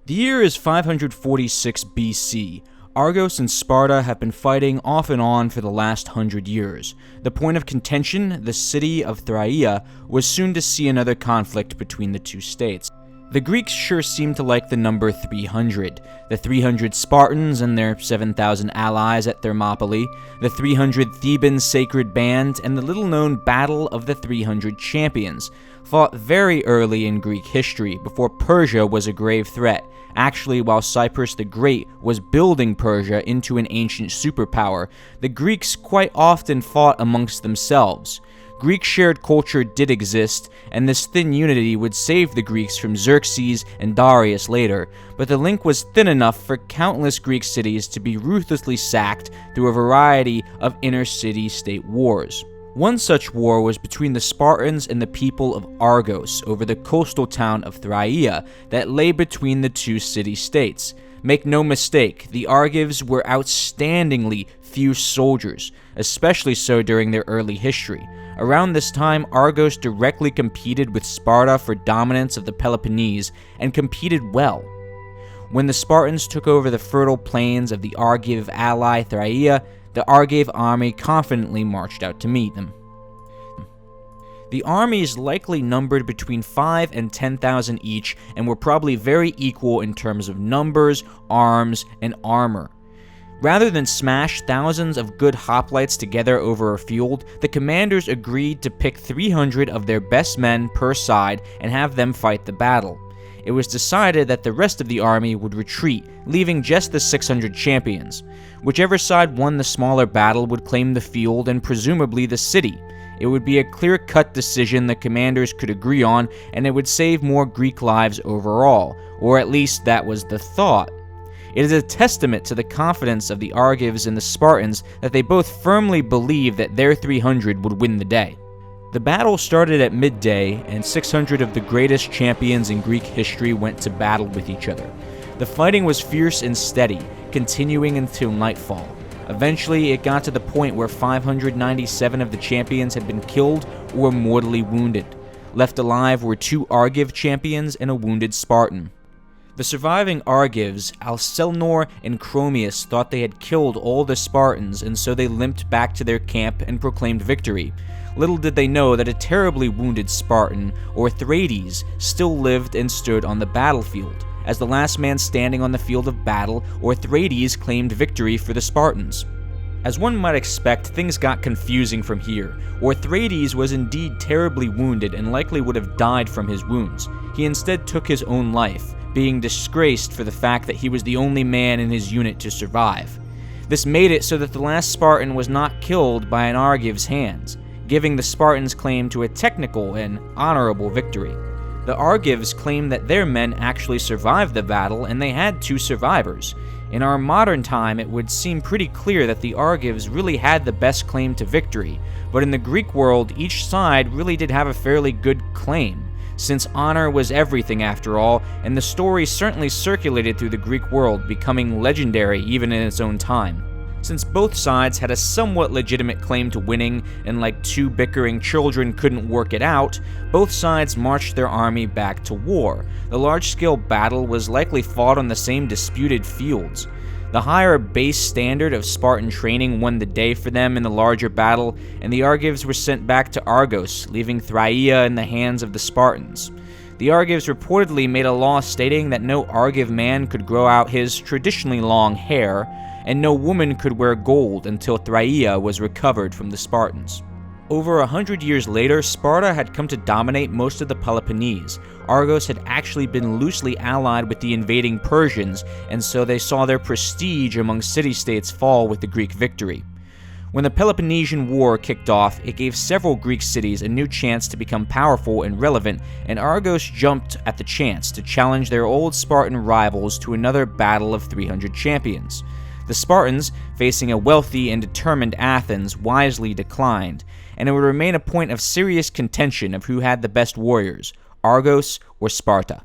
The year is 546 BC. Argos and Sparta have been fighting off and on for the last 100 years. The point of contention, the city of Thyrea, was soon to see another conflict between the two states. The Greeks sure seemed to like the number 300. The 300 Spartans and their 7,000 allies at Thermopylae, the 300 Theban sacred band, and the little-known Battle of the 300 Champions, fought very early in Greek history, before Persia was a grave threat. Actually, while Cyprus the Great was building Persia into an ancient superpower, the Greeks quite often fought amongst themselves. Greek shared culture did exist, and this thin unity would save the Greeks from Xerxes and Darius later, but the link was thin enough for countless Greek cities to be ruthlessly sacked through a variety of inner-city-state wars. One such war was between the Spartans and the people of Argos over the coastal town of Thyrea that lay between the two city-states. Make no mistake, the Argives were outstandingly few soldiers, especially so during their early history. Around this time, Argos directly competed with Sparta for dominance of the Peloponnese, and competed well. When the Spartans took over the fertile plains of the Argive ally Thyrea, the Argive army confidently marched out to meet them. The armies likely numbered between 5 and 10,000 each, and were probably very equal in terms of numbers, arms, and armor. Rather than smash thousands of good hoplites together over a field, the commanders agreed to pick 300 of their best men per side and have them fight the battle. It was decided that the rest of the army would retreat, leaving just the 600 champions. Whichever side won the smaller battle would claim the field and presumably the city. It would be a clear-cut decision the commanders could agree on, and it would save more Greek lives overall, or at least that was the thought. It is a testament to the confidence of the Argives and the Spartans that they both firmly believed that their 300 would win the day. The battle started at midday, and 600 of the greatest champions in Greek history went to battle with each other. The fighting was fierce and steady, continuing until nightfall. Eventually, it got to the point where 597 of the champions had been killed or mortally wounded. Left alive were 2 Argive champions and a wounded Spartan. The surviving Argives, Alcelnor and Chromius, thought they had killed all the Spartans, and so they limped back to their camp and proclaimed victory. Little did they know that a terribly wounded Spartan, Orthrades, still lived and stood on the battlefield. As the last man standing on the field of battle, Orthrades claimed victory for the Spartans. As one might expect, things got confusing from here. Orthrades was indeed terribly wounded and likely would have died from his wounds. He instead took his own life, being disgraced for the fact that he was the only man in his unit to survive. This made it so that the last Spartan was not killed by an Argive's hands, giving the Spartans claim to a technical and honorable victory. The Argives claimed that their men actually survived the battle, and they had 2 survivors. In our modern time, it would seem pretty clear that the Argives really had the best claim to victory, but in the Greek world, each side really did have a fairly good claim, since honor was everything after all, and the story certainly circulated through the Greek world, becoming legendary even in its own time. Since both sides had a somewhat legitimate claim to winning, and like 2 bickering children couldn't work it out, both sides marched their army back to war. The large-scale battle was likely fought on the same disputed fields. The higher base standard of Spartan training won the day for them in the larger battle, and the Argives were sent back to Argos, leaving Thyrea in the hands of the Spartans. The Argives reportedly made a law stating that no Argive man could grow out his traditionally long hair, and no woman could wear gold until Thyrea was recovered from the Spartans. Over 100 years later, Sparta had come to dominate most of the Peloponnese. Argos had actually been loosely allied with the invading Persians, and so they saw their prestige among city-states fall with the Greek victory. When the Peloponnesian War kicked off, it gave several Greek cities a new chance to become powerful and relevant, and Argos jumped at the chance to challenge their old Spartan rivals to another battle of 300 champions. The Spartans, facing a wealthy and determined Athens, wisely declined, and it would remain a point of serious contention of who had the best warriors, Argos or Sparta.